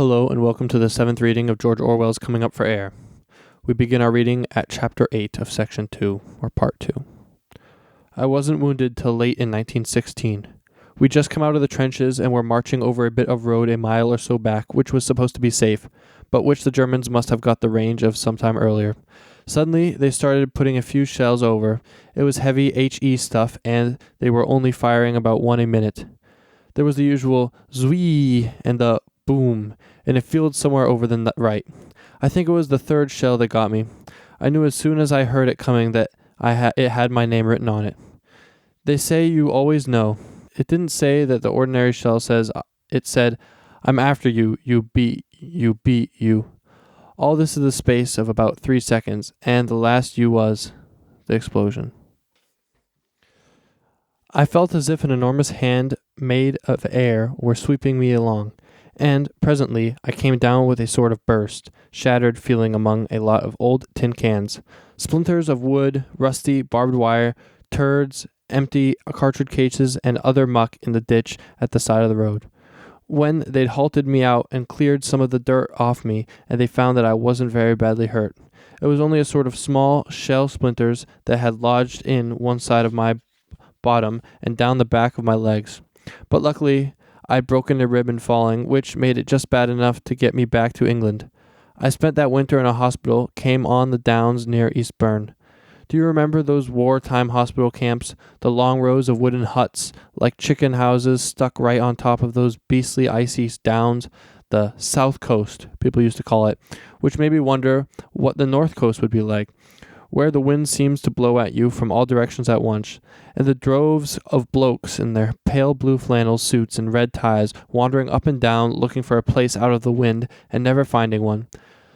Hello and welcome to the 7th reading of George Orwell's Coming Up for Air. We begin our reading at Chapter 8 of Section 2, or Part 2. I wasn't wounded till late in 1916. We'd just come out of the trenches and were marching over a bit of road a mile or so back, which was supposed to be safe, but which the Germans must have got the range of some time earlier. Suddenly, they started putting a few shells over. It was heavy HE stuff, and they were only firing about one a minute. There was the usual zwee and the boom in a field somewhere over the right. I think it was the third shell that got me. I knew as soon as I heard it coming that it had my name written on it. They say you always know. It didn't say that the ordinary shell says. It said, "I'm after you, you beat you." All this in the space of about 3 seconds, and the last you was the explosion. I felt as if an enormous hand made of air were sweeping me along, and presently I came down with a sort of burst, shattered feeling among a lot of old tin cans, splinters of wood, rusty, barbed wire, turds, empty cartridge cases, and other muck in the ditch at the side of the road. When they'd halted me out and cleared some of the dirt off me, and they found that I wasn't very badly hurt. It was only a sort of small shell splinters that had lodged in one side of my bottom and down the back of my legs. But luckily, I'd broken a rib in falling, which made it just bad enough to get me back to England. I spent that winter in a hospital, came on the downs near Eastbourne. Do you remember those wartime hospital camps, the long rows of wooden huts, like chicken houses stuck right on top of those beastly icy downs? The South Coast, people used to call it, which made me wonder what the North Coast would be like, where the wind seems to blow at you from all directions at once, and the droves of blokes in their pale blue flannel suits and red ties wandering up and down looking for a place out of the wind and never finding one.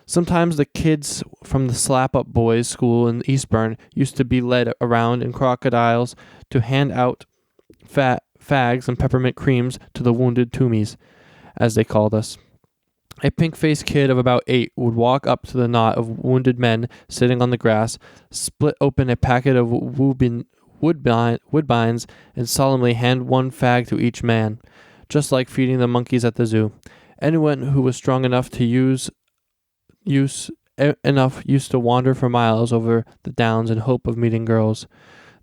Sometimes the kids from the slap-up boys' school in Eastbourne used to be led around in crocodiles to hand out fags and peppermint creams to the wounded Toomies, as they called us. A pink-faced kid of about 8 would walk up to the knot of wounded men sitting on the grass, split open a packet of woodbines, and solemnly hand one fag to each man, just like feeding the monkeys at the zoo. Anyone who was strong enough to used to wander for miles over the downs in hope of meeting girls.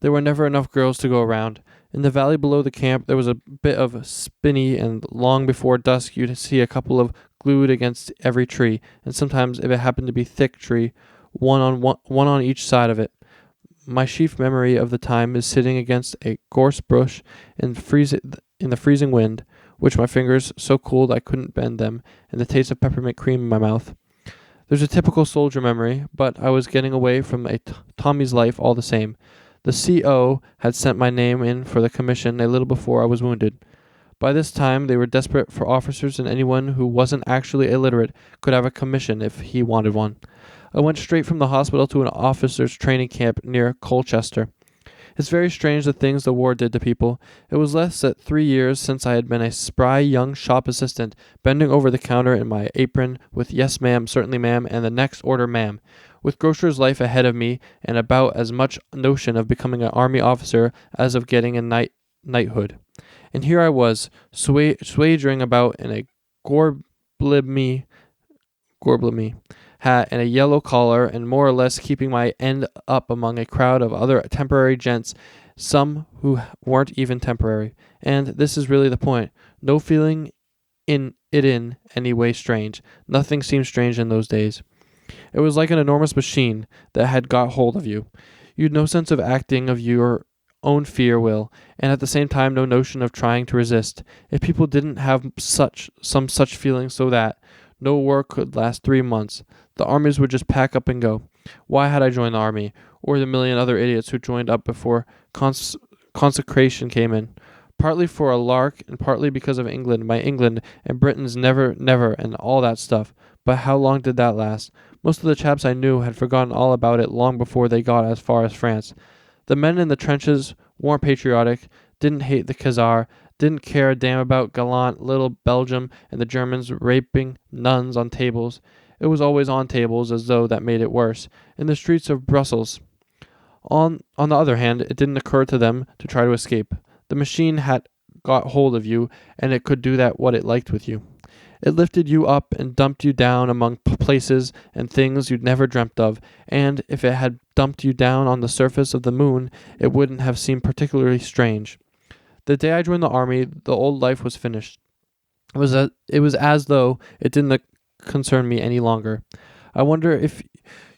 There were never enough girls to go around. In the valley below the camp there was a bit of spinney, and long before dusk you'd see a couple of glued against every tree, and sometimes, if it happened to be thick tree, one on each side of it. My chief memory of the time is sitting against a gorse bush in the freezing wind, which my fingers so cold I couldn't bend them, and the taste of peppermint cream in my mouth. There's a typical soldier memory, but I was getting away from a Tommy's life all the same. The CO had sent my name in for the commission a little before I was wounded. By this time, they were desperate for officers, and anyone who wasn't actually illiterate could have a commission if he wanted one. I went straight from the hospital to an officers' training camp near Colchester. It's very strange the things the war did to people. It was less than 3 years since I had been a spry young shop assistant, bending over the counter in my apron with "Yes, ma'am," "Certainly, ma'am," and the "Next order, ma'am," with grocer's life ahead of me, and about as much notion of becoming an army officer as of getting a knighthood. And here I was, swaggering about in a gorblimy hat and a yellow collar, and more or less keeping my end up among a crowd of other temporary gents, some who weren't even temporary. And this is really the point. No feeling in any way strange. Nothing seemed strange in those days. It was like an enormous machine that had got hold of you. You'd no sense of acting of your own fear will, and at the same time no notion of trying to resist. If people didn't have some such feeling, so that no war could last 3 months, the armies would just pack up and go. Why had I joined the army, or the million other idiots who joined up before consecration came in? Partly for a lark, and partly because of England, my England, and Britain's never, and all that stuff. But how long did that last? Most of the chaps I knew had forgotten all about it long before they got as far as France. The men in the trenches weren't patriotic, didn't hate the Khazar, didn't care a damn about gallant little Belgium and the Germans raping nuns on tables. It was always on tables, as though that made it worse, in the streets of Brussels. On the other hand, it didn't occur to them to try to escape. The machine had got hold of you, and it could do that what it liked with you. It lifted you up and dumped you down among places and things you'd never dreamt of, and if it had dumped you down on the surface of the moon, it wouldn't have seemed particularly strange. The day I joined the army, the old life was finished. It was as though it didn't concern me any longer. I wonder if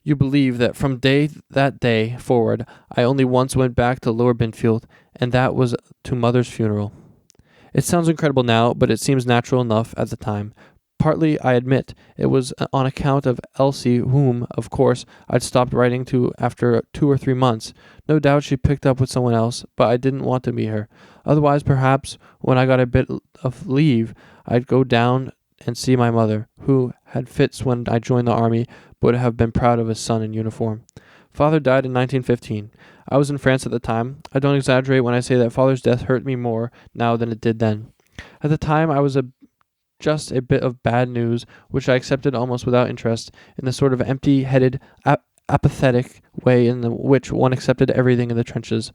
you believe that from that day forward, I only once went back to Lower Binfield, and that was to Mother's funeral. It sounds incredible now, but it seems natural enough at the time. Partly, I admit, it was on account of Elsie, whom, of course, I'd stopped writing to after 2 or 3 months. No doubt she picked up with someone else, but I didn't want to meet her. Otherwise, perhaps, when I got a bit of leave, I'd go down and see my mother, who had fits when I joined the army, but would have been proud of his son in uniform. Father died in 1915. I was in France at the time. I don't exaggerate when I say that Father's death hurt me more now than it did then. At the time, I was just a bit of bad news, which I accepted almost without interest, in the sort of empty-headed, apathetic way in which one accepted everything in the trenches.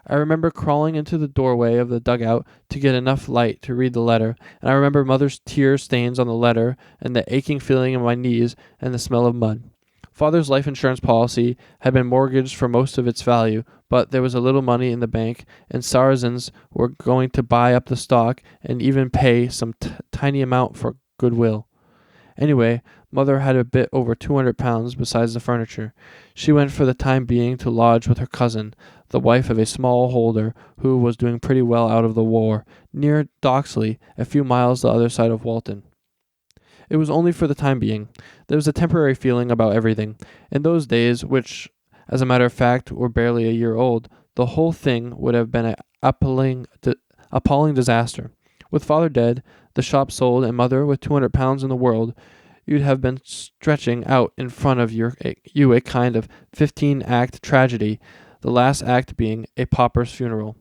I remember crawling into the doorway of the dugout to get enough light to read the letter, and I remember Mother's tear stains on the letter, and the aching feeling in my knees, and the smell of mud. Father's life insurance policy had been mortgaged for most of its value, but there was a little money in the bank, and Saracens were going to buy up the stock and even pay some tiny amount for goodwill. Anyway, Mother had a bit over £200 besides the furniture. She went for the time being to lodge with her cousin, the wife of a small holder who was doing pretty well out of the war, near Doxley, a few miles the other side of Walton. It was only for the time being. There was a temporary feeling about everything. In those days, which, as a matter of fact, were barely a year old, the whole thing would have been an appalling disaster. With Father dead, the shop sold, and Mother with £200 in the world, you'd have been stretching out in front of you a kind of 15-act tragedy, the last act being a pauper's funeral.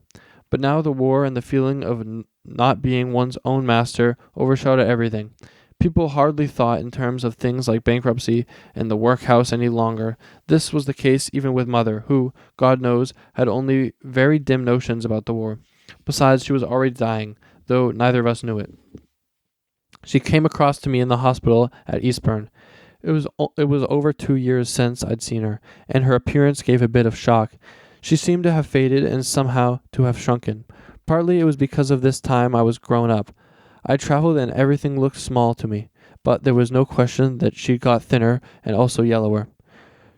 But now the war and the feeling of not being one's own master overshadowed everything. People hardly thought in terms of things like bankruptcy and the workhouse any longer. This was the case even with Mother, who, God knows, had only very dim notions about the war. Besides, she was already dying, though neither of us knew it. She came across to me in the hospital at Eastbourne. It was over 2 years since I'd seen her, and her appearance gave a bit of shock. She seemed to have faded and somehow to have shrunken. Partly it was because of this time I was grown up. I traveled and everything looked small to me, but there was no question that she got thinner and also yellower.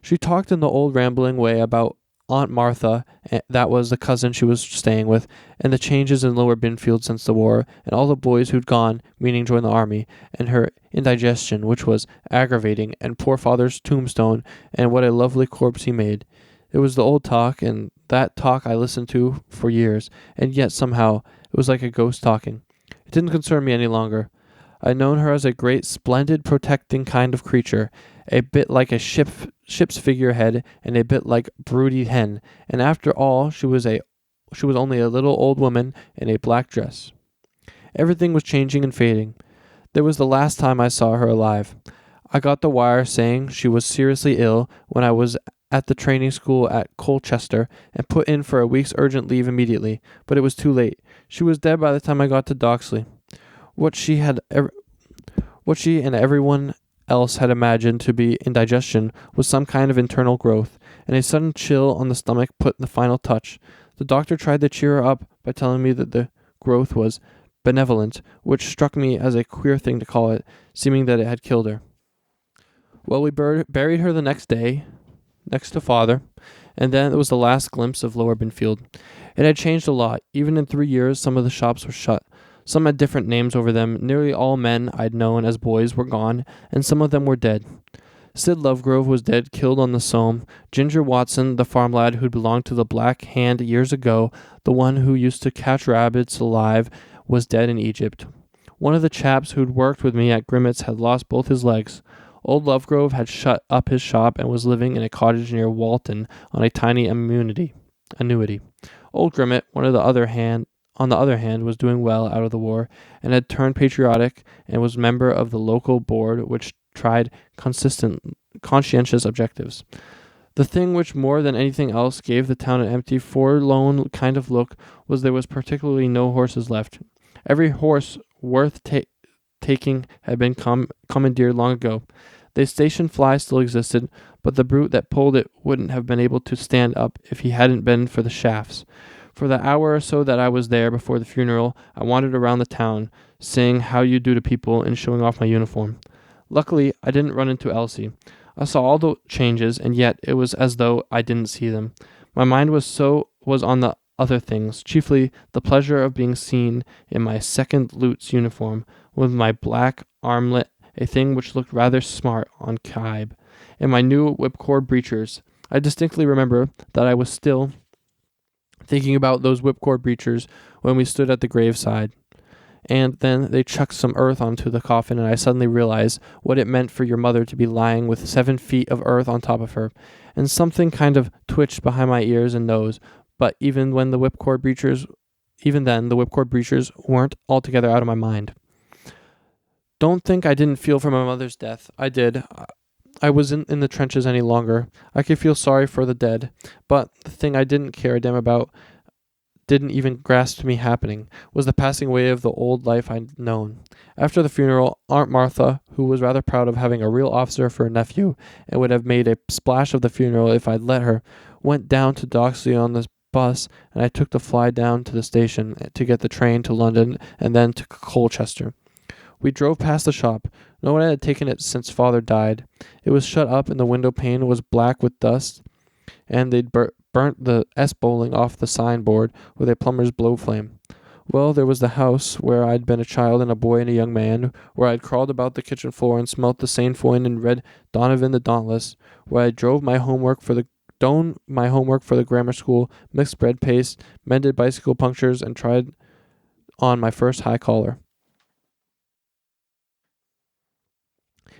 She talked in the old rambling way about Aunt Martha, that was the cousin she was staying with, and the changes in Lower Binfield since the war, and all the boys who'd gone, meaning joined the army, and her indigestion, which was aggravating, and poor Father's tombstone, and what a lovely corpse he made. It was the old talk, and that talk I listened to for years, and yet somehow it was like a ghost talking. It didn't concern me any longer. I'd known her as a great, splendid, protecting kind of creature, a bit like a ship's figurehead, and a bit like broody hen, and after all she was only a little old woman in a black dress. Everything was changing and fading. There was the last time I saw her alive. I got the wire saying she was seriously ill when I was at the training school at Colchester, and put in for a week's urgent leave immediately, but it was too late. She was dead by the time I got to Doxley. What she and everyone else had imagined to be indigestion was some kind of internal growth, and a sudden chill on the stomach put the final touch. The doctor tried to cheer her up by telling me that the growth was benevolent, which struck me as a queer thing to call it, seeming that it had killed her. Well, we buried her the next day, next to Father, and then it was the last glimpse of Lower Binfield. It had changed a lot. Even in 3 years, some of the shops were shut. Some had different names over them. Nearly all men I'd known as boys were gone, and some of them were dead. Sid Lovegrove was dead, killed on the Somme. Ginger Watson, the farm lad who'd belonged to the Black Hand years ago, the one who used to catch rabbits alive, was dead in Egypt. One of the chaps who'd worked with me at Grimmett's had lost both his legs. Old Lovegrove had shut up his shop and was living in a cottage near Walton on a tiny annuity. Old Grimmett, on the other hand, was doing well out of the war, and had turned patriotic, and was member of the local board which tried conscientious objectives. The thing which more than anything else gave the town an empty, forlorn kind of look was there was particularly no horses left. Every horse worth taking had been commandeered long ago. The station fly still existed, but the brute that pulled it wouldn't have been able to stand up if he hadn't been for the shafts. For the hour or so that I was there before the funeral, I wandered around the town, saying how you do to people and showing off my uniform. Luckily, I didn't run into Elsie. I saw all the changes, and yet it was as though I didn't see them. My mind was on the other things, chiefly the pleasure of being seen in my second lute's uniform, with my black armlet, a thing which looked rather smart on Kibe, and my new whipcord breechers. I distinctly remember that I was still thinking about those whipcord breechers when we stood at the graveside. And then they chucked some earth onto the coffin, and I suddenly realized what it meant for your mother to be lying with 7 feet of earth on top of her. And something kind of twitched behind my ears and nose, but even then, the whipcord breechers weren't altogether out of my mind. Don't think I didn't feel for my mother's death. I did. I wasn't in the trenches any longer. I could feel sorry for the dead, but the thing I didn't care a damn about, didn't even grasp me happening, was the passing away of the old life I'd known. After the funeral, Aunt Martha, who was rather proud of having a real officer for a nephew, and would have made a splash of the funeral if I'd let her, went down to Doxley on the bus, and I took the fly down to the station to get the train to London and then to Colchester. We drove past the shop. No one had taken it since Father died. It was shut up, and the window pane was black with dust, and they'd burnt the S-bowling off the signboard with a plumber's blow flame. Well, there was the house where I'd been a child and a boy and a young man, where I'd crawled about the kitchen floor and smelt the Saint Foin and read Donovan the Dauntless, where I drove my homework for the grammar school, mixed bread paste, mended bicycle punctures, and tried on my first high collar.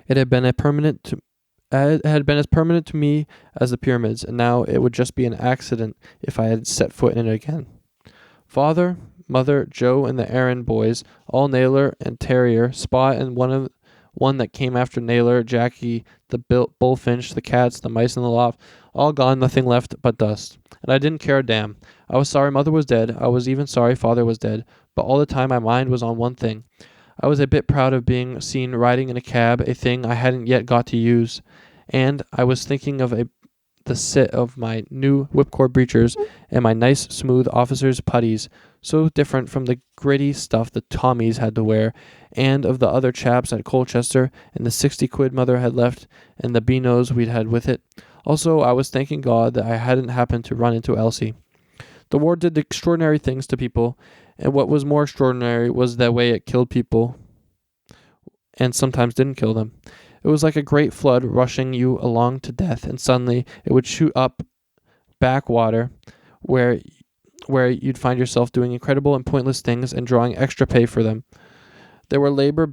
It had been as permanent to me as the pyramids, and now it would just be an accident if I had set foot in it again. Father, Mother, Joe, and the errand boys, all Naylor and Terrier, Spot and one that came after Naylor, Jackie, the bullfinch, the cats, the mice in the loft, all gone, nothing left but dust. And I didn't care a damn. I was sorry Mother was dead. I was even sorry Father was dead. But all the time my mind was on one thing. I was a bit proud of being seen riding in a cab, a thing I hadn't yet got to use. And I was thinking of the sit of my new whipcord breechers and my nice smooth officer's puttees, so different from the gritty stuff the Tommies had to wear, and of the other chaps at Colchester, and the 60 quid Mother had left, and the beanos we'd had with it. Also, I was thanking God that I hadn't happened to run into Elsie. The war did extraordinary things to people, and what was more extraordinary was the way it killed people, and sometimes didn't kill them. It was like a great flood rushing you along to death, and suddenly it would shoot up backwater where you'd find yourself doing incredible and pointless things and drawing extra pay for them. There were labor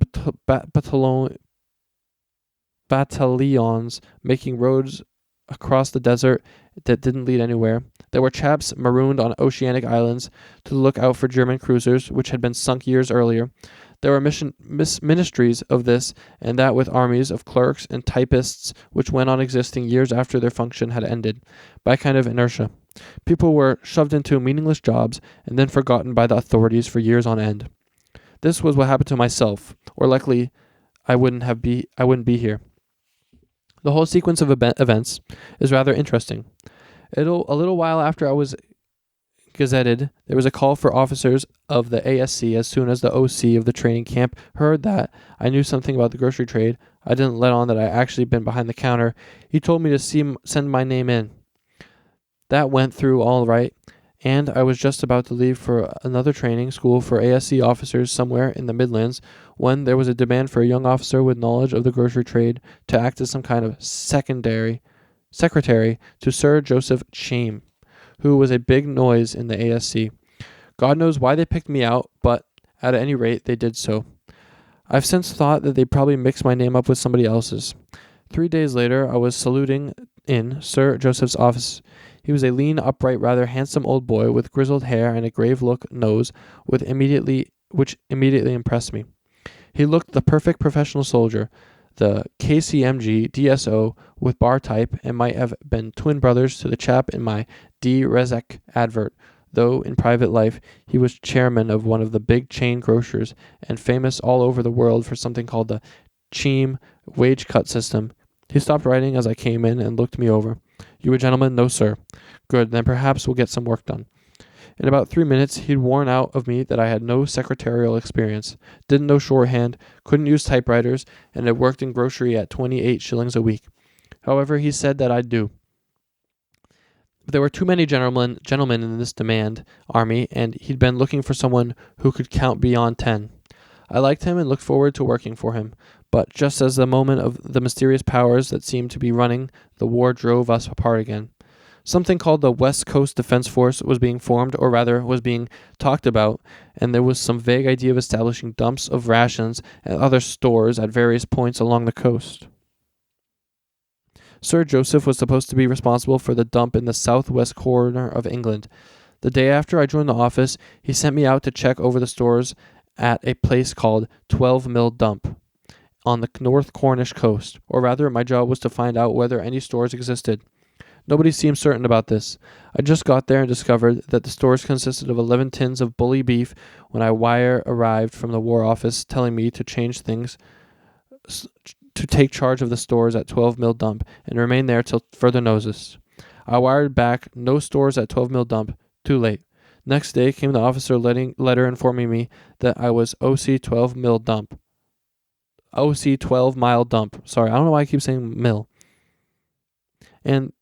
battalions making roads across the desert that didn't lead anywhere. There were chaps marooned on oceanic islands to look out for German cruisers which had been sunk years earlier. There were ministries of this and that with armies of clerks and typists which went on existing years after their function had ended, by a kind of inertia. People were shoved into meaningless jobs and then forgotten by the authorities for years on end. This was what happened to myself, or likely I wouldn't be here. The whole sequence of events is rather interesting. A little while after I was gazetted, there was a call for officers of the ASC. As soon as the OC of the training camp heard that I knew something about the grocery trade, I didn't let on that I actually been behind the counter. He told me to send my name in. That went through all right, and I was just about to leave for another training school for ASC officers somewhere in the Midlands when there was a demand for a young officer with knowledge of the grocery trade to act as some kind of secretary to Sir Joseph Chame, who was a big noise in the ASC. God knows why they picked me out, but at any rate they did so. I've since thought that they probably mixed my name up with somebody else's. 3 days later I was saluting in Sir Joseph's office. He was a lean, upright, rather handsome old boy with grizzled hair and a grave look nose which immediately impressed me. He looked the perfect professional soldier, the KCMG DSO with bar type, and might have been twin brothers to the chap in my D. Rezek advert, though in private life he was chairman of one of the big chain grocers and famous all over the world for something called the Cheam wage cut system. He stopped writing as I came in and looked me over. "You a gentleman?" "No, sir." "Good, then perhaps we'll get some work done." In about 3 minutes, he'd worn out of me that I had no secretarial experience, didn't know shorthand, couldn't use typewriters, and had worked in grocery at 28 shillings a week. However, he said that I'd do. There were too many gentlemen in this demand army, and he'd been looking for someone who could count beyond 10. I liked him and looked forward to working for him, but just as the moment of the mysterious powers that seemed to be running the war drove us apart again. Something called the West Coast Defense Force was being formed, or rather, was being talked about, and there was some vague idea of establishing dumps of rations and other stores at various points along the coast. Sir Joseph was supposed to be responsible for the dump in the southwest corner of England. The day after I joined the office, he sent me out to check over the stores at a place called 12 Mill Dump on the North Cornish coast, or rather, my job was to find out whether any stores existed. Nobody seemed certain about this. I just got there and discovered that the stores consisted of 11 tins of bully beef when a wire arrived from the War Office telling me to change things, to take charge of the stores at 12 Mill Dump and remain there till further notice. I wired back, "No stores at 12 Mill Dump." Too late. Next day came the officer letter informing me that I was OC 12 Mill Dump. OC 12 Mile Dump. Sorry, I don't know why I keep saying mill. And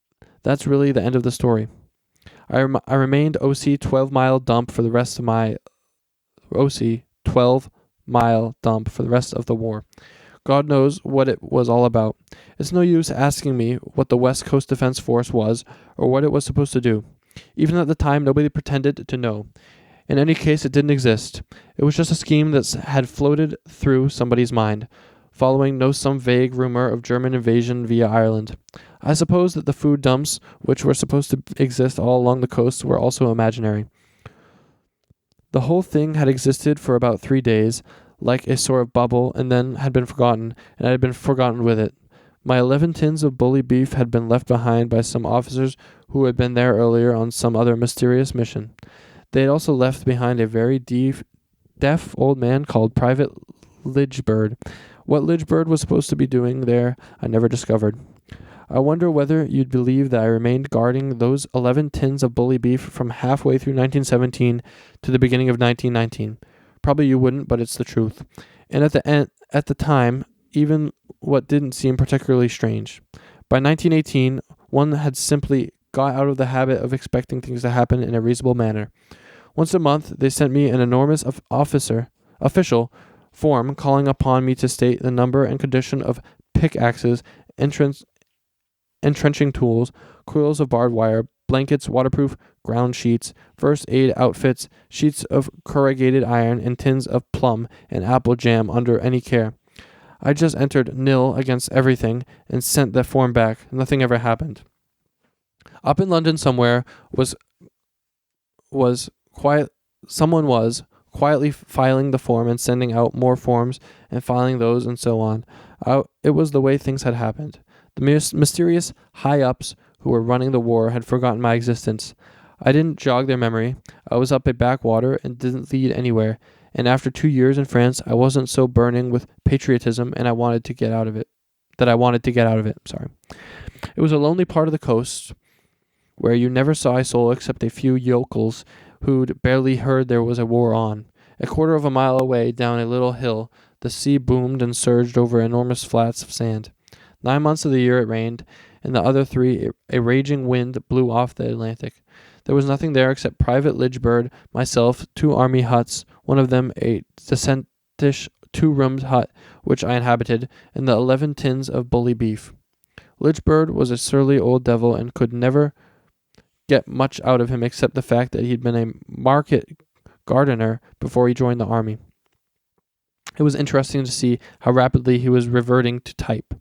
that's really the end of the story. I remained OC 12 Mile Dump for the rest of my OC 12 Mile Dump for the rest of the war. God knows what it was all about. It's no use asking me what the West Coast Defense Force was or what it was supposed to do. Even at the time, nobody pretended to know. In any case, it didn't exist. It was just a scheme that had floated through somebody's mind, following some vague rumor of German invasion via Ireland. I suppose that the food dumps, which were supposed to exist all along the coast, were also imaginary. The whole thing had existed for about 3 days, like a sort of bubble, and then had been forgotten, and I had been forgotten with it. My 11 tins of bully beef had been left behind by some officers who had been there earlier on some other mysterious mission. They had also left behind a very deaf old man called Private Lidgebird. What Lidgebird was supposed to be doing there, I never discovered. I wonder whether you'd believe that I remained guarding those 11 tins of bully beef from halfway through 1917 to the beginning of 1919. Probably you wouldn't, but it's the truth. And at the time, even what didn't seem particularly strange. By 1918, one had simply got out of the habit of expecting things to happen in a reasonable manner. Once a month, they sent me an enormous official form calling upon me to state the number and condition of pickaxes, entrenching tools, coils of barbed wire, blankets, waterproof ground sheets, first aid outfits, sheets of corrugated iron, and tins of plum and apple jam under any care. I just entered nil against everything and sent the form back. Nothing ever happened. Up in London somewhere someone was quietly filing the form and sending out more forms and filing those and so on. It was the way things had happened. The mysterious high-ups who were running the war had forgotten my existence. I didn't jog their memory. I was up a backwater and didn't lead anywhere. And after 2 years in France, I wasn't so burning with patriotism and I wanted to get out of it. Sorry. It was a lonely part of the coast where you never saw a soul except a few yokels who'd barely heard there was a war on. A quarter of a mile away down a little hill, the sea boomed and surged over enormous flats of sand. 9 months of the year it rained, and the other 3 a raging wind blew off the Atlantic. There was nothing there except Private Lidgebird, myself, 2 army huts, one of them a decentish 2-roomed hut which I inhabited, and the 11 tins of bully beef. Lidgebird was a surly old devil and could never get much out of him except the fact that he'd been a market gardener before he joined the army. It was interesting to see how rapidly he was reverting to type.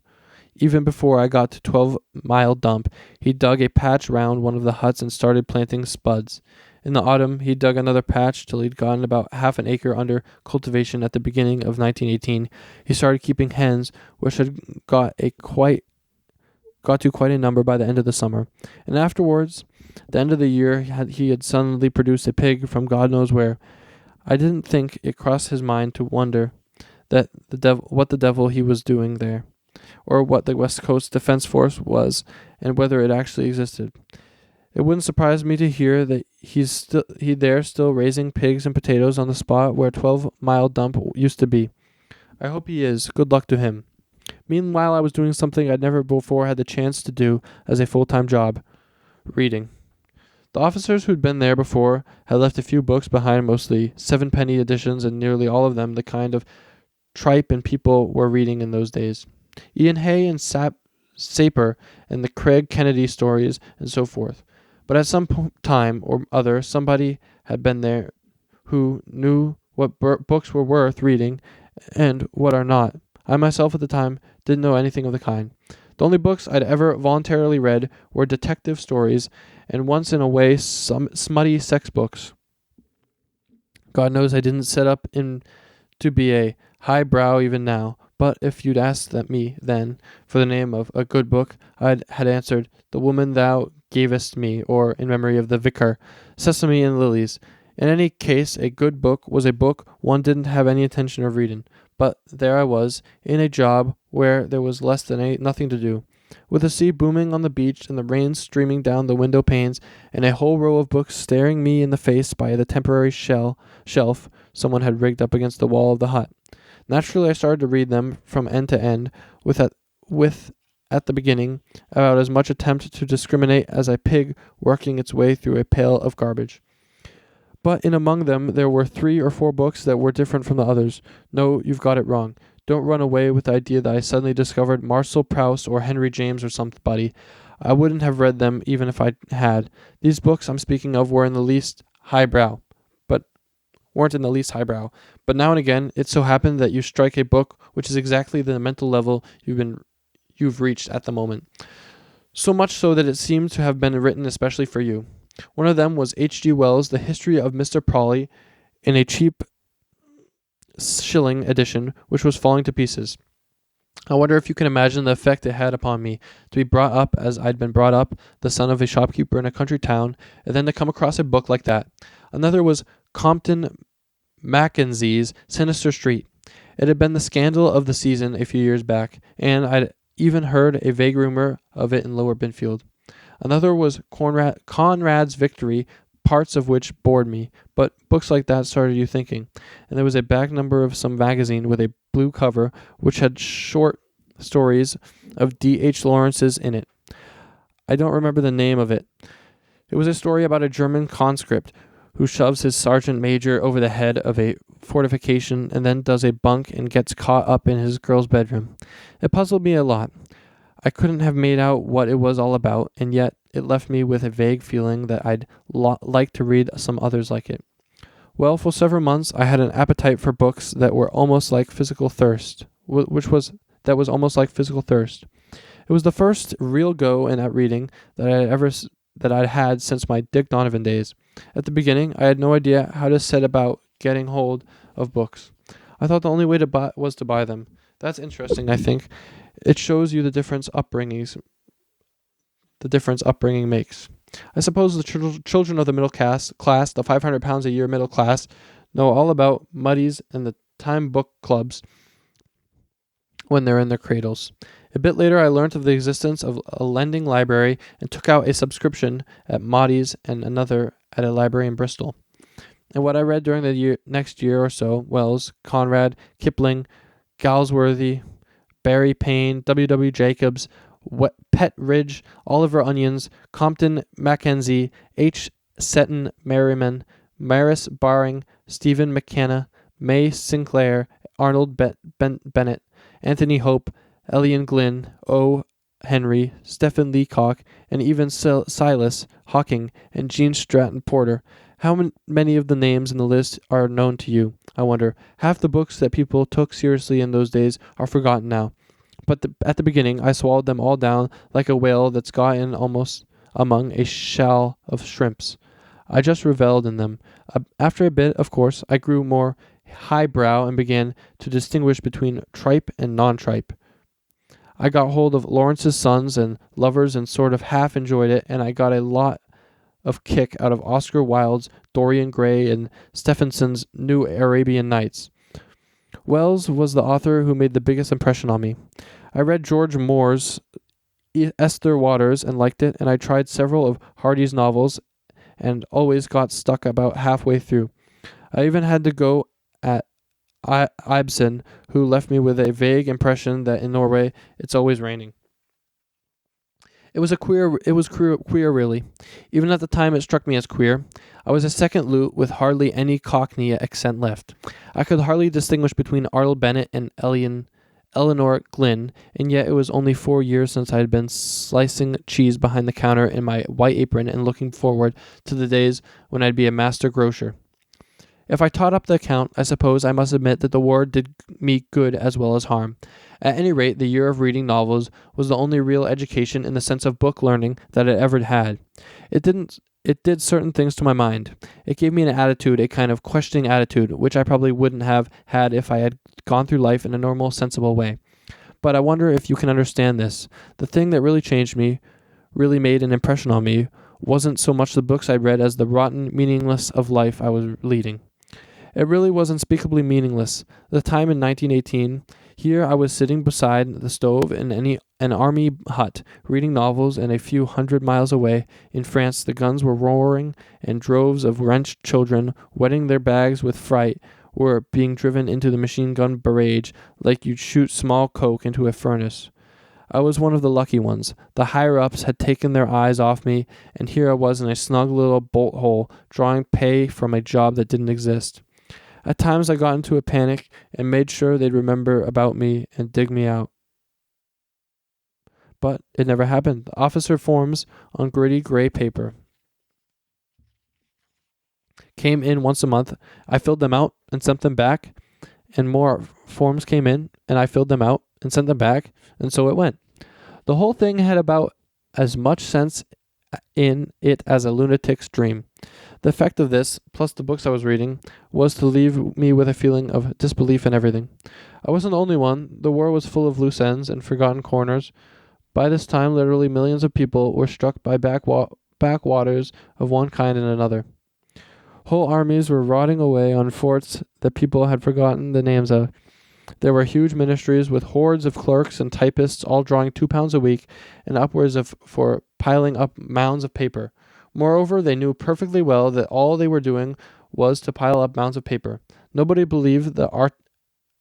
Even before I got to 12 Mile Dump, he dug a patch round one of the huts and started planting spuds. In the autumn, he dug another patch till he'd gotten about half an acre under cultivation. At the beginning of 1918, he started keeping hens, which had got to quite a number by the end of the summer. And afterwards, The end of the year, he had suddenly produced a pig from God knows where. I didn't think it crossed his mind to wonder what the devil he was doing there, or what the West Coast Defense Force was, and whether it actually existed. It wouldn't surprise me to hear that he's still raising pigs and potatoes on the spot where 12-mile dump used to be. I hope he is. Good luck to him. Meanwhile, I was doing something I'd never before had the chance to do as a full-time job: reading. The officers who'd been there before had left a few books behind, mostly 7-penny editions, and nearly all of them the kind of tripe and people were reading in those days. Ian Hay and Saper and the Craig Kennedy stories and so forth. But at some time or other, somebody had been there who knew what books were worth reading and what are not. I myself at the time didn't know anything of the kind. The only books I'd ever voluntarily read were detective stories and once in a way some smutty sex books. God knows I didn't set up to be a highbrow even now, but if you'd asked me then for the name of a good book, I'd had answered The Woman Thou Gavest Me, or In Memory of the Vicar, Sesame and Lilies. In any case, a good book was a book one didn't have any intention of reading. But there I was, in a job where there was less than nothing to do, with the sea booming on the beach and the rain streaming down the window panes, and a whole row of books staring me in the face by the temporary shelf someone had rigged up against the wall of the hut. Naturally, I started to read them from end to end, with at the beginning about as much attempt to discriminate as a pig working its way through a pail of garbage. But in among them there were 3 or 4 books that were different from the others. No, you've got it wrong. Don't run away with the idea that I suddenly discovered Marcel Proust or Henry James or somebody. I wouldn't have read them even if I had. These books I'm speaking of weren't in the least highbrow. But now and again, it so happened that you strike a book which is exactly the mental level you've reached at the moment. So much so that it seemed to have been written especially for you. One of them was H.G. Wells' The History of Mr. Prawley, in a cheap shilling edition, which was falling to pieces. I wonder if you can imagine the effect it had upon me, to be brought up as I'd been brought up, the son of a shopkeeper in a country town, and then to come across a book like that. Another was Compton Mackenzie's Sinister Street. It had been the scandal of the season a few years back, and I'd even heard a vague rumor of it in Lower Binfield. Another was Conrad's Victory, parts of which bored me, but books like that started you thinking. And there was a back number of some magazine with a blue cover which had short stories of D.H. Lawrence's in it. I don't remember the name of it. It was a story about a German conscript who shoves his sergeant major over the head of a fortification and then does a bunk and gets caught up in his girl's bedroom. It puzzled me a lot. I couldn't have made out what it was all about, and yet it left me with a vague feeling that I'd like to read some others like it. Well, for several months I had an appetite for books that were almost like physical thirst, It was the first real go at reading that I'd had since my Dick Donovan days. At the beginning, I had no idea how to set about getting hold of books. I thought the only way was to buy them. That's interesting, I think. It shows you the difference upbringing makes. I suppose the children of the middle class, the £500 a year middle class, know all about Muddies and the Time Book Clubs when they're in their cradles. A bit later, I learnt of the existence of a lending library and took out a subscription at Muddies and another at a library in Bristol. And what I read during the next year or so, Wells, Conrad, Kipling, Galsworthy, Barry Payne, W. Jacobs, Pet Ridge, Oliver Onions, Compton Mackenzie, H. Seton Merriman, Maris Baring, Stephen McKenna, May Sinclair, Arnold Bennett, Anthony Hope, Elian Glynn, O. Henry, Stephen Leacock, and even Silas Hawking and Jean Stratton Porter. How many of the names in the list are known to you, I wonder? Half the books that people took seriously in those days are forgotten now. But at the beginning, I swallowed them all down like a whale that's got in almost among a shell of shrimps. I just revelled in them. After a bit, of course, I grew more highbrow and began to distinguish between tripe and non-tripe. I got hold of Lawrence's Sons and Lovers and sort of half enjoyed it, and I got a lot of kick out of Oscar Wilde's Dorian Gray and Stephenson's New Arabian Nights. Wells was the author who made the biggest impression on me. I read George Moore's Esther Waters and liked it, and I tried several of Hardy's novels and always got stuck about halfway through. I even had to go at Ibsen, who left me with a vague impression that in Norway it's always raining. It was queer really. Even at the time it struck me as queer. I was a second lute with hardly any Cockney accent left. I could hardly distinguish between Arnold Bennett and Eleanor Glynn, and yet it was only 4 years since I had been slicing cheese behind the counter in my white apron and looking forward to the days when I'd be a master grocer. If I taught up the account, I suppose I must admit that the war did me good as well as harm. At any rate, the year of reading novels was the only real education in the sense of book learning that I ever had. It did certain things to my mind. It gave me an attitude, a kind of questioning attitude, which I probably wouldn't have had if I had gone through life in a normal, sensible way. But I wonder if you can understand this. The thing that really changed me, really made an impression on me, wasn't so much the books I'd read as the rotten meaningless of life I was leading. It really was unspeakably meaningless. The time in 1918, here I was sitting beside the stove in an army hut, reading novels, and a few 100 miles away, in France, the guns were roaring, and droves of wrenched children, wetting their bags with fright, were being driven into the machine gun barrage like you'd shoot small coke into a furnace. I was one of the lucky ones. The higher-ups had taken their eyes off me, and here I was in a snug little bolt hole, drawing pay from a job that didn't exist. At times I got into a panic and made sure they'd remember about me and dig me out. But it never happened. Officer forms on gritty gray paper came in once a month. I filled them out and sent them back, and more forms came in, and I filled them out and sent them back, and so it went. The whole thing had about as much sense in it as a lunatic's dream. The effect of this, plus the books I was reading, was to leave me with a feeling of disbelief in everything. I wasn't the only one. The war was full of loose ends and forgotten corners. By this time, literally millions of people were struck by backwaters of one kind and another. Whole armies were rotting away on forts that people had forgotten the names of. There were huge ministries with hordes of clerks and typists all drawing 2 pounds a week and upwards for piling up mounds of paper. Moreover, they knew perfectly well that all they were doing was to pile up mounds of paper. Nobody believed the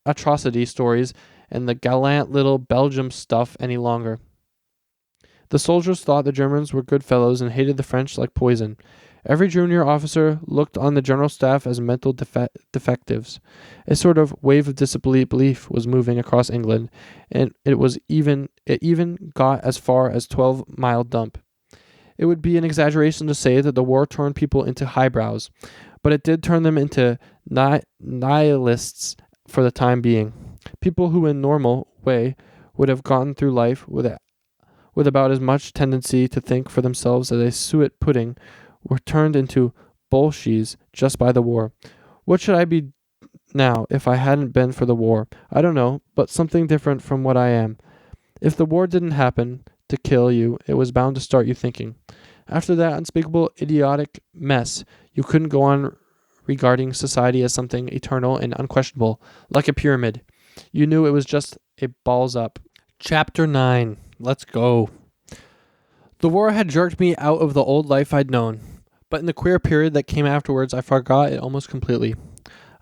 atrocity stories and the gallant little Belgium stuff any longer. The soldiers thought the Germans were good fellows and hated the French like poison. Every junior officer looked on the general staff as mental defectives. A sort of wave of disbelief was moving across England, and it even got as far as 12-Mile Dump. It would be an exaggeration to say that the war turned people into highbrows, but it did turn them into nihilists for the time being. People who in normal way would have gone through life with about as much tendency to think for themselves as a suet pudding were turned into bolshies just by the war. What should I be now if I hadn't been for the war? I don't know, but something different from what I am. If the war didn't happen to kill you, it was bound to start you thinking. After that unspeakable idiotic mess, you couldn't go on regarding society as something eternal and unquestionable, like a pyramid. You knew it was just a balls up. Chapter 9. Let's go. The war had jerked me out of the old life I'd known, but in the queer period that came afterwards, I forgot it almost completely.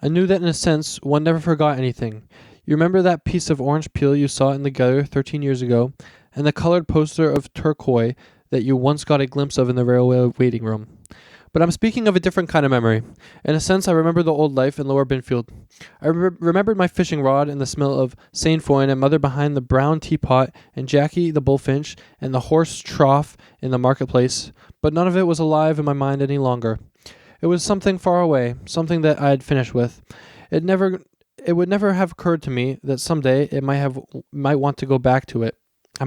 I knew that in a sense, one never forgot anything. You remember that piece of orange peel you saw in the gutter 13 years ago, and the colored poster of turquoise that you once got a glimpse of in the railway waiting room. But I'm speaking of a different kind of memory. In a sense, I remember the old life in Lower Binfield. I remembered my fishing rod and the smell of Saint Foin and Mother behind the brown teapot and Jackie the bullfinch and the horse trough in the marketplace, but none of it was alive in my mind any longer. It was something far away, something that I had finished with. It would never have occurred to me that someday I might want to go back to it. It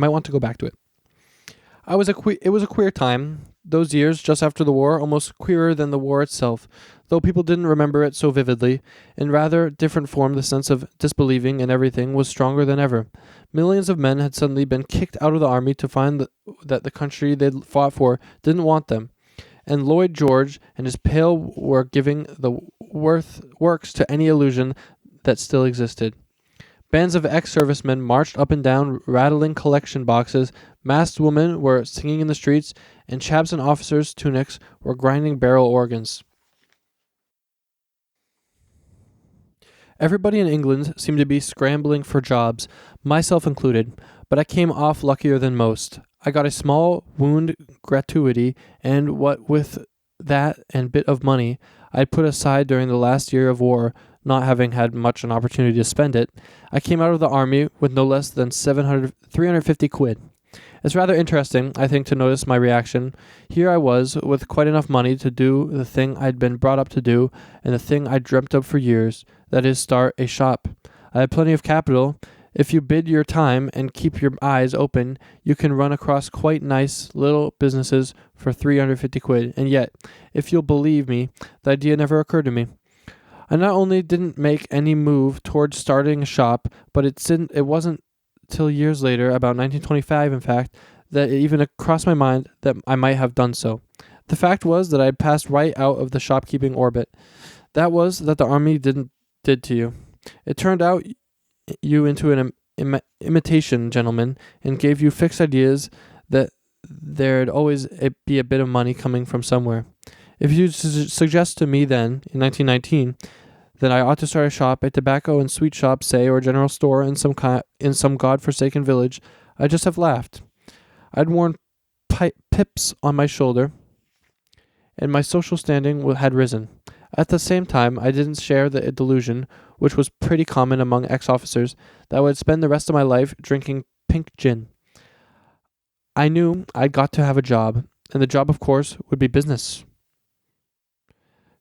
was a queer time. Those years just after the war, almost queerer than the war itself, though people didn't remember it so vividly. In rather different form, the sense of disbelieving in everything was stronger than ever. Millions of men had suddenly been kicked out of the army to find that the country they'd fought for didn't want them. and Lloyd George and his pale were giving the works to any illusion that still existed. Bands of ex-servicemen marched up and down, rattling collection boxes. Masked women were singing in the streets, and chaps in officers' tunics were grinding barrel organs. Everybody in England seemed to be scrambling for jobs, myself included, but I came off luckier than most. I got a small wound gratuity, and what with that and bit of money I'd put aside during the last year of war, not having had much an opportunity to spend it, I came out of the army with no less than 350 quid. It's rather interesting, I think, to notice my reaction. Here I was, with quite enough money to do the thing I'd been brought up to do, and the thing I'd dreamt of for years, that is, start a shop. I had plenty of capital. If you bid your time and keep your eyes open, you can run across quite nice little businesses for 350 quid, and yet, if you'll believe me, the idea never occurred to me. I not only didn't make any move towards starting a shop, but it wasn't till years later, about 1925 in fact, that it even crossed my mind that I might have done so. The fact was that I had passed right out of the shopkeeping orbit. That was that the army did to you. It turned out you into an imitation gentleman and gave you fixed ideas that there'd always be a bit of money coming from somewhere. If you suggest to me then, in 1919, that I ought to start a shop, a tobacco and sweet shop, say, or a general store in some god-forsaken village, I'd just have laughed. I'd worn pips on my shoulder, and my social standing had risen. At the same time, I didn't share the delusion, which was pretty common among ex-officers, that I would spend the rest of my life drinking pink gin. I knew I'd got to have a job, and the job, of course, would be business.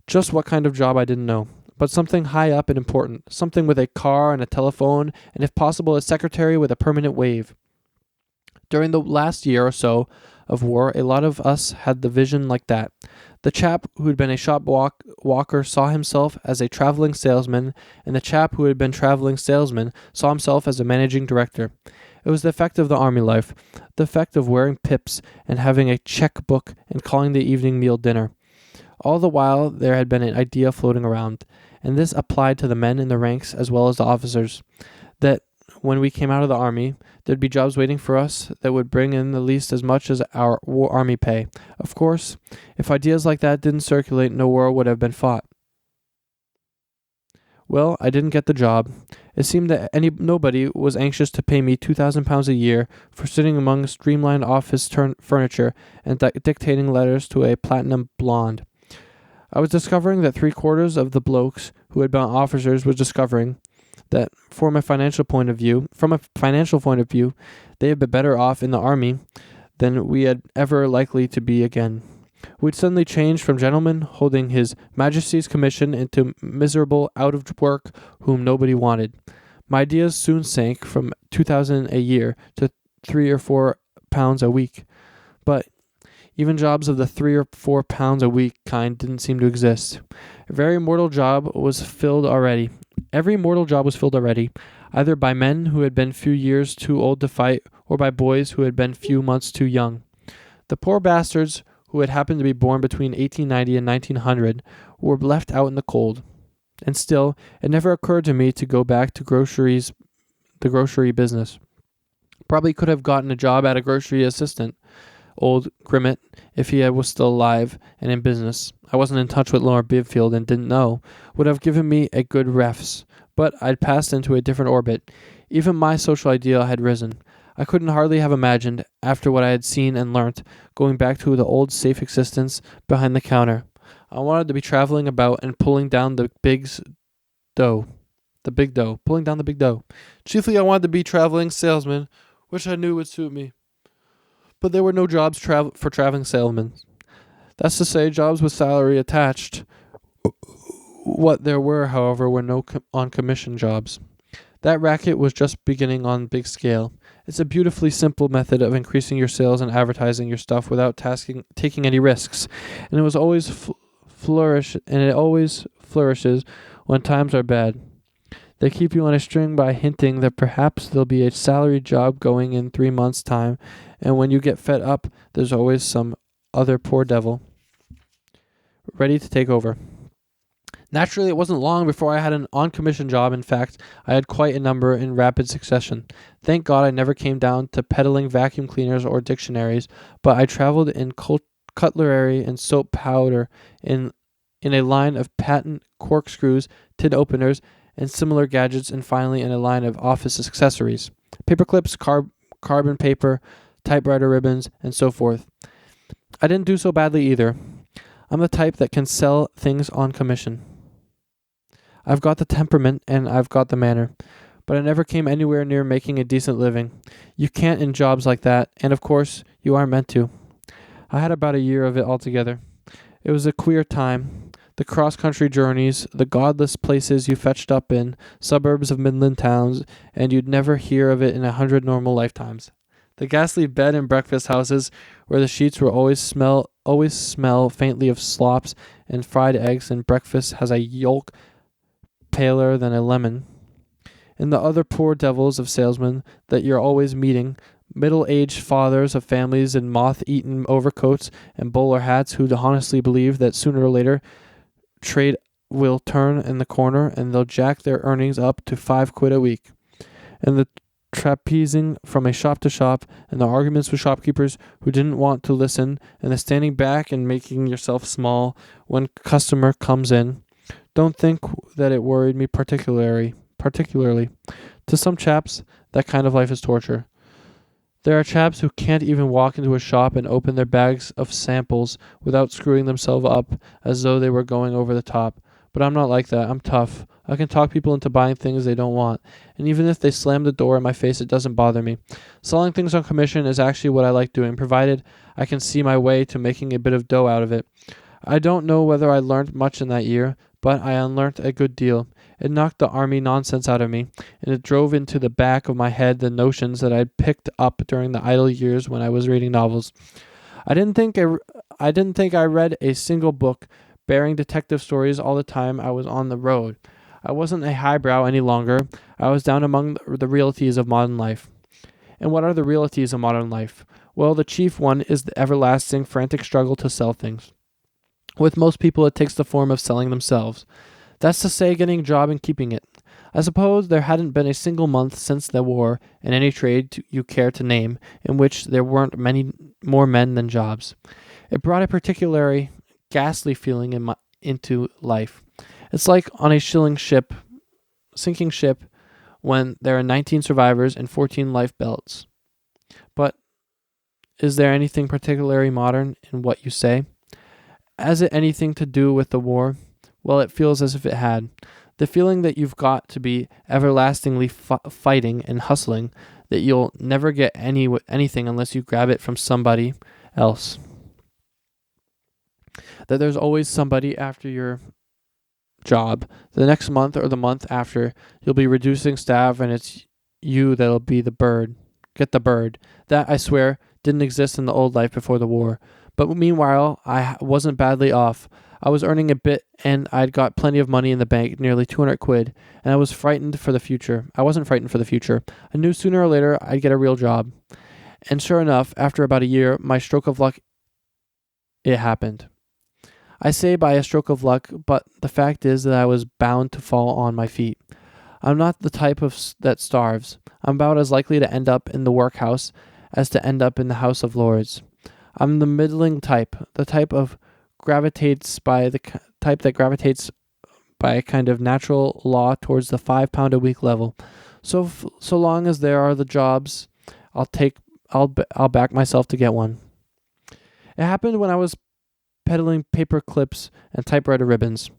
Just what kind of job I didn't know, but something high up and important, something with a car and a telephone, and if possible a secretary with a permanent wave. During the last year or so of war, a lot of us had the vision like that. The chap who'd been a shop walker saw himself as a traveling salesman, and the chap who had been traveling salesman saw himself as a managing director. It was the effect of the army life, the effect of wearing pips and having a checkbook and calling the evening meal dinner. All the while there had been an idea floating around, and this applied to the men in the ranks as well as the officers, that when we came out of the army, there'd be jobs waiting for us that would bring in at least as much as our war army pay. Of course, if ideas like that didn't circulate, no war would have been fought. Well, I didn't get the job. It seemed that nobody was anxious to pay me £2,000 a year for sitting among streamlined office furniture and dictating letters to a platinum blonde. I was discovering that 3/4 of the blokes who had been officers was discovering that from a financial point of view, they had been better off in the army than we had ever likely to be again. We'd suddenly changed from gentlemen holding His Majesty's commission into miserable out of work whom nobody wanted. My ideas soon sank from 2,000 a year to £3 or £4 a week, but even jobs of the £3 or £4 a week kind didn't seem to exist. Every mortal job was filled already, either by men who had been few years too old to fight, or by boys who had been few months too young. The poor bastards who had happened to be born between 1890 and 1900 were left out in the cold. And still, it never occurred to me to go back to the grocery business. Probably could have gotten a job at a grocery assistant. Old Grimmett, if he was still alive and in business, I wasn't in touch with Laura Bibfield and didn't know, would have given me a good refs, but I'd passed into a different orbit. Even my social ideal had risen. I couldn't hardly have imagined, after what I had seen and learnt, going back to the old safe existence behind the counter. I wanted to be traveling about and pulling down the big dough. Chiefly I wanted to be traveling salesman, which I knew would suit me. But there were no jobs for traveling salesmen. That's to say, jobs with salary attached. What there were, however, were no on-commission jobs. That racket was just beginning on big scale. It's a beautifully simple method of increasing your sales and advertising your stuff without taking any risks, and it was always flourishes when times are bad. They keep you on a string by hinting that perhaps there'll be a salaried job going in 3 months' time, and when you get fed up, there's always some other poor devil. ready to take over. Naturally, it wasn't long before I had an on-commission job. In fact, I had quite a number in rapid succession. Thank God I never came down to peddling vacuum cleaners or dictionaries, but I traveled in cutlery and soap powder, in a line of patent corkscrews, tin openers, and similar gadgets, and finally in a line of office accessories, paper clips, carbon paper, typewriter ribbons, and so forth. I didn't do so badly either. I'm the type that can sell things on commission. I've got the temperament and I've got the manner, but I never came anywhere near making a decent living. You can't in jobs like that, and of course, you aren't meant to. I had about a year of it altogether. It was a queer time. The cross-country journeys, the godless places you fetched up in, suburbs of Midland towns, and you'd never hear of it in 100 normal lifetimes. The ghastly bed and breakfast houses, where the sheets will always smell faintly of slops and fried eggs, and breakfast has a yolk paler than a lemon. And the other poor devils of salesmen that you're always meeting, middle-aged fathers of families in moth-eaten overcoats and bowler hats who honestly believe that sooner or later trade will turn in the corner and they'll jack their earnings up to 5 quid a week. And the trapezing from a shop to shop, and the arguments with shopkeepers who didn't want to listen, and the standing back and making yourself small when customer comes in. Don't think that it worried me particularly. To some chaps, that kind of life is torture. There are chaps who can't even walk into a shop and open their bags of samples without screwing themselves up as though they were going over the top. But I'm not like that. I'm tough. I can talk people into buying things they don't want. And even if they slam the door in my face, it doesn't bother me. Selling things on commission is actually what I like doing, provided I can see my way to making a bit of dough out of it. I don't know whether I learned much in that year, but I unlearnt a good deal. It knocked the army nonsense out of me, and it drove into the back of my head the notions that I'd picked up during the idle years when I was reading novels. I didn't think I read a single book bearing detective stories all the time I was on the road. I wasn't a highbrow any longer. I was down among the realities of modern life. And what are the realities of modern life? Well, the chief one is the everlasting, frantic struggle to sell things. With most people, it takes the form of selling themselves. That's to say, getting a job and keeping it. I suppose there hadn't been a single month since the war, in any trade you care to name, in which there weren't many more men than jobs. It brought a particularly ghastly feeling into life. It's like on a sinking ship, when there are 19 survivors and 14 lifebelts. But is there anything particularly modern in what you say? Has it anything to do with the war? Well, it feels as if it had. The feeling that you've got to be everlastingly fighting and hustling, that you'll never get anything unless you grab it from somebody else. That there's always somebody after your job. The next month or the month after, you'll be reducing staff and it's you that'll be the bird. Get the bird. That, I swear, didn't exist in the old life before the war. But meanwhile, I wasn't badly off. I was earning a bit, and I'd got plenty of money in the bank, nearly 200 quid, and I was frightened for the future. I wasn't frightened for the future. I knew sooner or later I'd get a real job. And sure enough, after about a year, my stroke of luck, it happened. I say by a stroke of luck, but the fact is that I was bound to fall on my feet. I'm not the type that starves. I'm about as likely to end up in the workhouse as to end up in the House of Lords. I'm the middling type, the type that gravitates by a kind of natural law towards the £5 a week level. So long as there are the jobs, I'll back myself to get one. It happened when I was peddling paper clips and typewriter ribbons.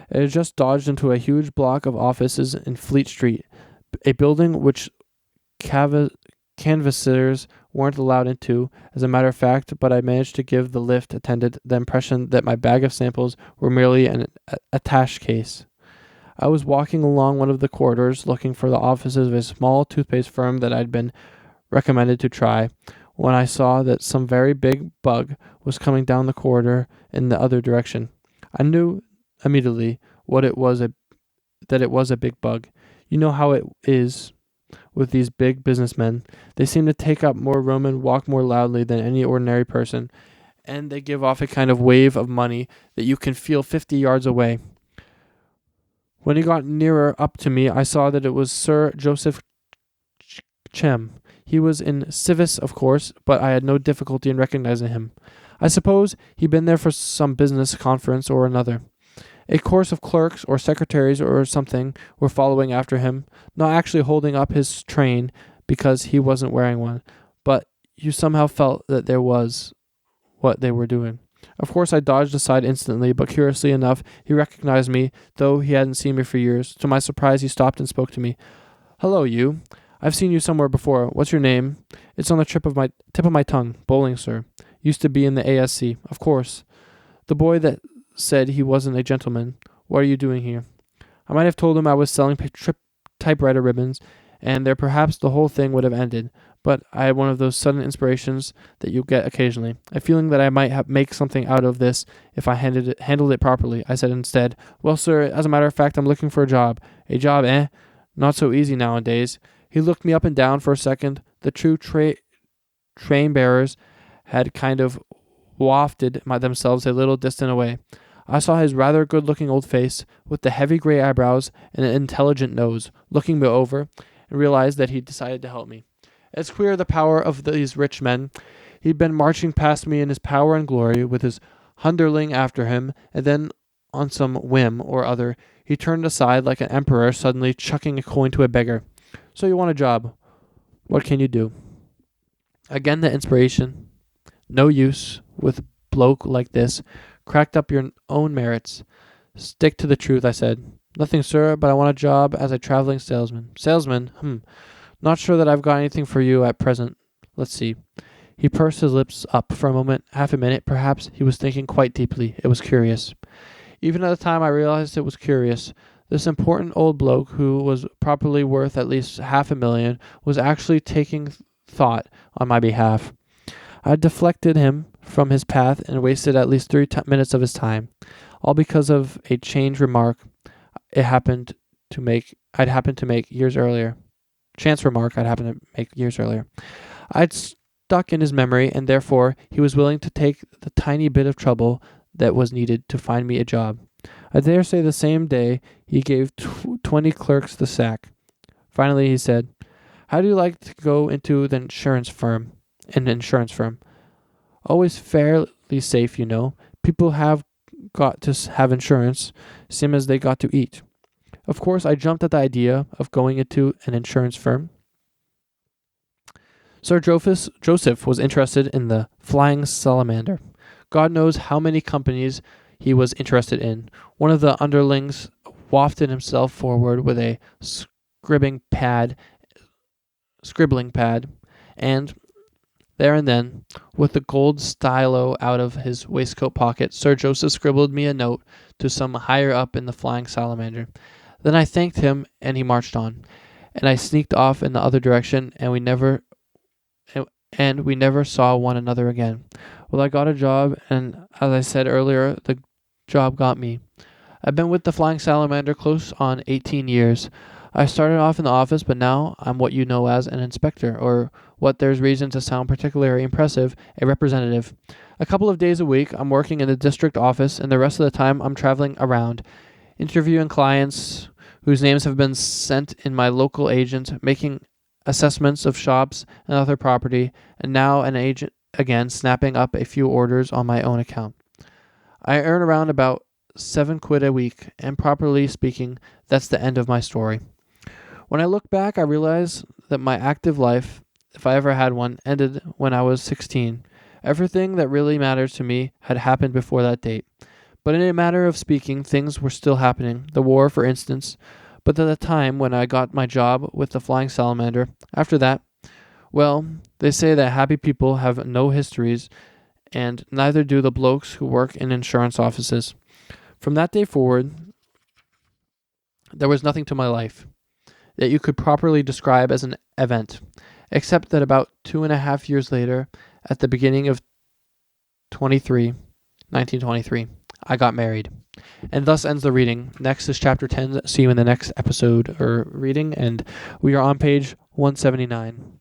It had just dodged into a huge block of offices in Fleet Street, a building which canvassers weren't allowed into, as a matter of fact, but I managed to give the lift attendant the impression that my bag of samples were merely an attache case. I was walking along one of the corridors looking for the offices of a small toothpaste firm that I'd been recommended to try, when I saw that some very big bug was coming down the corridor in the other direction. I knew immediately that it was a big bug. You know how it is with these big businessmen. They seem to take up more room and walk more loudly than any ordinary person, and they give off a kind of wave of money that you can feel 50 yards away. When he got nearer up to me, I saw that it was Sir Joseph Chem. He was in civis, of course, but I had no difficulty in recognizing him. I suppose he'd been there for some business conference or another. A course of clerks or secretaries or something were following after him, not actually holding up his train because he wasn't wearing one, but you somehow felt that there was what they were doing. Of course, I dodged aside instantly, but curiously enough, he recognized me, though he hadn't seen me for years. To my surprise, he stopped and spoke to me. "Hello, you. I've seen you somewhere before. What's your name?" "It's on the tip of my tongue. Bowling, sir. Used to be in the ASC. Of course. The boy that said he wasn't a gentleman. What are you doing here?" I might have told him I was selling typewriter ribbons, and there perhaps the whole thing would have ended. But I had one of those sudden inspirations that you get occasionally, a feeling that I might make something out of this if I handled it properly. I said instead, "Well, sir, as a matter of fact, I'm looking for a job." "A job, eh? Not so easy nowadays." He looked me up and down for a second. The true train bearers had kind of wafted themselves a little distant away. I saw his rather good-looking old face, with the heavy gray eyebrows and an intelligent nose, looking me over, and realized that he'd decided to help me. It's queer the power of these rich men. He'd been marching past me in his power and glory, with his underling after him, and then, on some whim or other, he turned aside like an emperor suddenly chucking a coin to a beggar. "So you want a job. What can you do?" Again the inspiration. "No use, with bloke like this. Cracked up your own merits. Stick to the truth," I said. "Nothing, sir, but I want a job as a traveling salesman." "Salesman? Not sure that I've got anything for you at present. Let's see." He pursed his lips up for a moment, half a minute, perhaps. He was thinking quite deeply. It was curious. Even at the time I realized it was curious. This important old bloke, who was properly worth at least $500,000, was actually taking thought on my behalf. I deflected him from his path and wasted at least 3 minutes of his time, all because of a chance remark I'd happened to make years earlier. I'd stuck in his memory, and therefore he was willing to take the tiny bit of trouble that was needed to find me a job. I dare say the same day he gave 20 clerks the sack. Finally he said, "How do you like to go into an insurance firm? Always fairly safe, you know. People have got to have insurance, same as they got to eat." Of course, I jumped at the idea of going into an insurance firm. Sir Joseph was interested in the Flying Salamander. God knows how many companies he was interested in. One of the underlings wafted himself forward with a scribbling pad, and there and then, with the gold stylo out of his waistcoat pocket, Sir Joseph scribbled me a note to some higher up in the Flying Salamander. Then I thanked him, and he marched on, and I sneaked off in the other direction, and we never saw one another again. Well, I got a job, and as I said earlier, the job got me. I've been with the Flying Salamander close on 18 years. I started off in the office, but now I'm what you know as an inspector, or what there's reason to sound particularly impressive, a representative. A couple of days a week, I'm working in the district office, and the rest of the time I'm traveling around, interviewing clients whose names have been sent in my local agent, making assessments of shops and other property, and now an agent again snapping up a few orders on my own account. I earn around about £7 a week, and properly speaking, that's the end of my story. When I look back, I realize that my active life, if I ever had one, ended when I was 16. Everything that really matters to me had happened before that date. But in a matter of speaking, things were still happening. The war, for instance. But at the time when I got my job with the Flying Salamander, after that, well, they say that happy people have no histories, and neither do the blokes who work in insurance offices. From that day forward, there was nothing to my life that you could properly describe as an event, except that about 2.5 years later, at the beginning of 1923, I got married. And thus ends the reading. Next is chapter 10. See you in the next episode or reading, and we are on page 179.